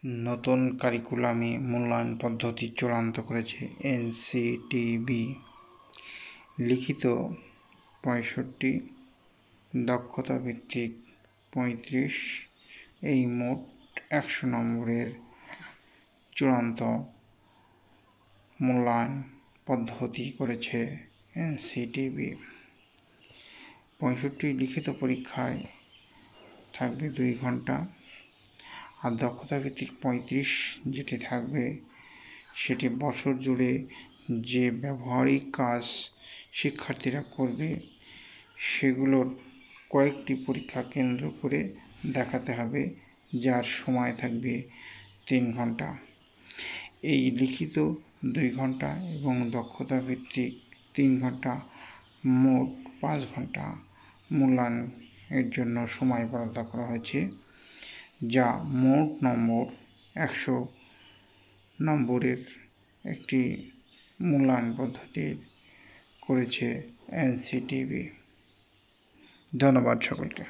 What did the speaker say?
নতুন কারিকুলামে মূল্যায়ন পদ্ধতি চূড়ান্ত করেছে এনসিটিবি। লিখিত 65, দক্ষতা ভিত্তিক 35, এই মোট 100 নম্বরের চূড়ান্ত মূল্যায়ন পদ্ধতি করেছে এনসিটিবি। 65 লিখিত পরীক্ষায় থাকবে 2 ঘন্টা, আর দক্ষতা ভিত্তিক 35 যেটি থাকবে সেটি বছর জুড়ে যে ব্যবহারিক কাজ শিক্ষার্থীরা করবে সেগুলোর কয়েকটি পরীক্ষা কেন্দ্র করে দেখাতে হবে, যার সময় থাকবে 3 ঘন্টা। এই লিখিত 2 ঘন্টা এবং দক্ষতা ভিত্তিক 3 ঘন্টা, মোট 5 ঘন্টা মূল্যায়নের জন্য সময় বরাদ্দ করা হয়েছে, যা মোট নম্বর 100 নম্বরের একটি মূল্যায়ন পদ্ধতি করেছে এনসিটিবি। ধন্যবাদ সকলকে।